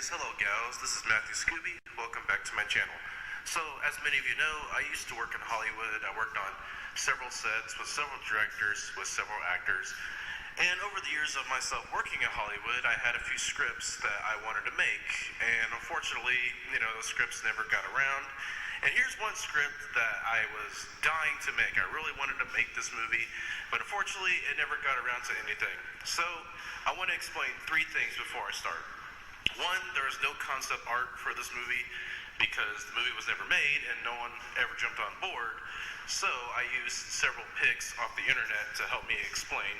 guys, hello gals, this is Matthew Scooby, welcome back to my channel. So, as many of you know, I used to work in Hollywood. I worked on several sets with several directors, with several actors, and over the years of myself working in Hollywood, I had a few scripts that I wanted to make, and unfortunately, those scripts never got around. And here's one script that I was dying to make. I really wanted to make this movie, but unfortunately, it never got around to anything. So, I want to explain three things before I start. One, there is no concept art for this movie because the movie was never made and no one ever jumped on board. So, I used several pics off the internet to help me explain.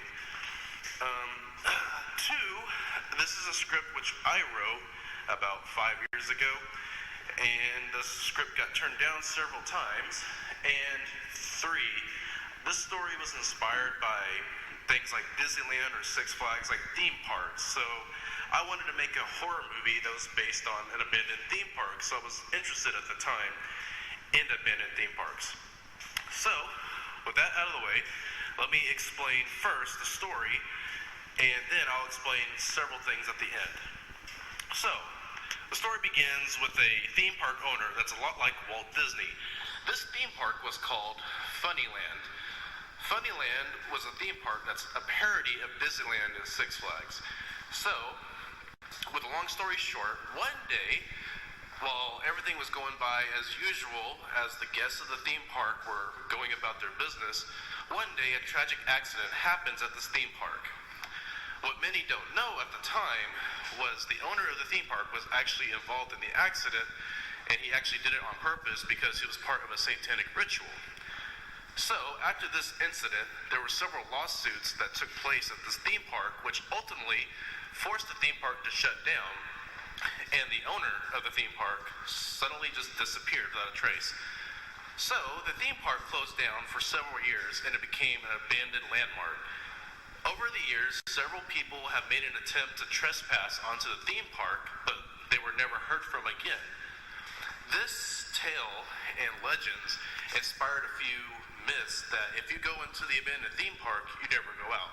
Two, this is a script which I wrote about 5 years ago. And the script got turned down several times. And three, this story was inspired by things like Disneyland or Six Flags, like theme parks. So I wanted to make a horror movie that was based on an abandoned theme park. So I was interested at the time in abandoned theme parks. So with that out of the way, let me explain first the story, and then I'll explain several things at the end. So the story begins with a theme park owner that's a lot like Walt Disney. This theme park was called Funland. Funland was a theme park that's a parody of Disneyland and Six Flags. So, with a long story short, one day, while everything was going by as usual, as the guests of the theme park were going about their business, one day a tragic accident happens at this theme park. What many don't know at the time was the owner of the theme park was actually involved in the accident, and he actually did it on purpose because he was part of a satanic ritual. So, after this incident, there were several lawsuits that took place at this theme park, which ultimately forced the theme park to shut down, and the owner of the theme park suddenly just disappeared without a trace. So, the theme park closed down for several years, and it became an abandoned landmark. Over the years, several people have made an attempt to trespass onto the theme park, but they were never heard from again. This tale and legends inspired a few myths that if you go into the abandoned theme park, you never go out.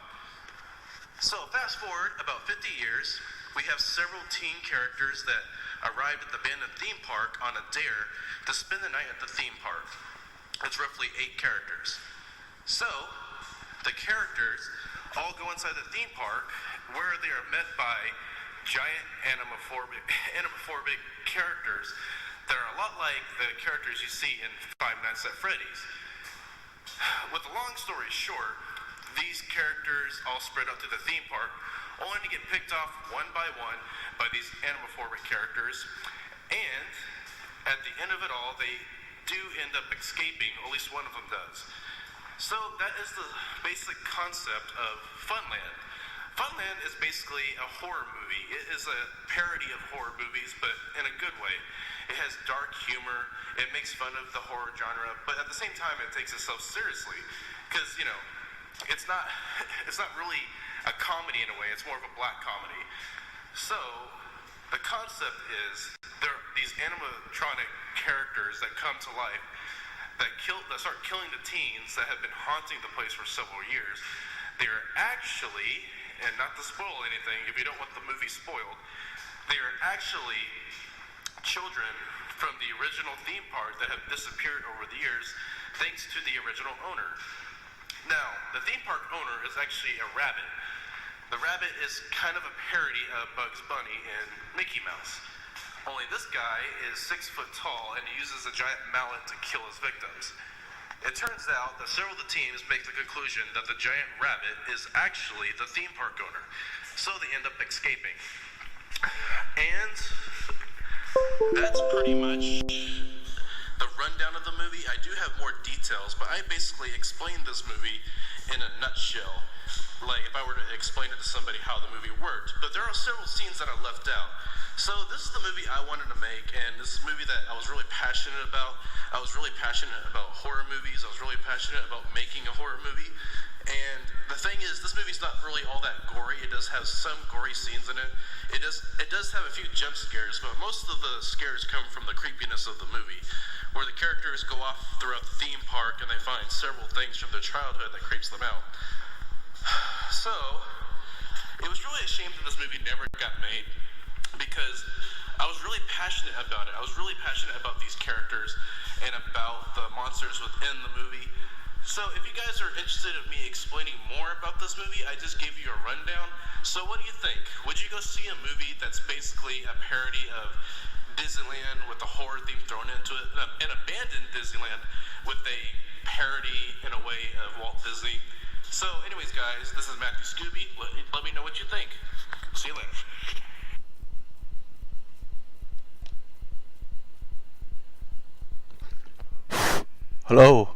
So fast forward about 50 years, we have several teen characters that arrived at the abandoned theme park on a dare to spend the night at the theme park. It's roughly 8 characters. So, the characters all go inside the theme park where they are met by giant anamorphic characters that are a lot like the characters you see in Five Nights at Freddy's. With a long story short, these characters all spread out through the theme park only to get picked off one by these anamorphic characters, and at the end of it all, they do end up escaping, or at least one of them does. So that is the basic concept of Funland. Funland is basically a horror movie. It is a parody of horror movies, but in a good way. It has dark humor, it makes fun of the horror genre, but at the same time it takes itself seriously. Because, it's not really a comedy in a way, it's more of a black comedy. So, the concept is there are these animatronic characters that come to life that start killing the teens that have been haunting the place for several years. They are actually, and not to spoil anything, if you don't want the movie spoiled, they are actually children from the original theme park that have disappeared over the years thanks to the original owner. Now, the theme park owner is actually a rabbit. The rabbit is kind of a parody of Bugs Bunny and Mickey Mouse. Only this guy is 6 foot tall and he uses a giant mallet to kill his victims. It turns out that several of the teams make the conclusion that the giant rabbit is actually the theme park owner. So they end up escaping. And that's pretty much the rundown of the movie. I do have more details, but I basically explained this movie in a nutshell. Like if I were to explain it to somebody how the movie worked. But there are several scenes that I left out. So this is the movie I wanted to make, and this is a movie that I was really passionate about. I was really passionate about horror movies. I was really passionate about making a horror movie. And the thing is, this movie's not really all that gory. It does have some gory scenes in it. It does have a few jump scares, but most of the scares come from the creepiness of the movie, where the characters go off throughout the theme park and they find several things from their childhood that creeps them out. So, it was really a shame that this movie never got made, because I was really passionate about it. I was really passionate about these characters and about the monsters within the movie. So if you guys are interested in me explaining more about this movie, I just gave you a rundown. So what do you think? Would you go see a movie that's basically a parody of Disneyland with a horror theme thrown into it, an abandoned Disneyland with a parody in a way of Walt Disney? So anyways, guys, this is Matthew Scooby. Let me know what you think. See you later. Hello,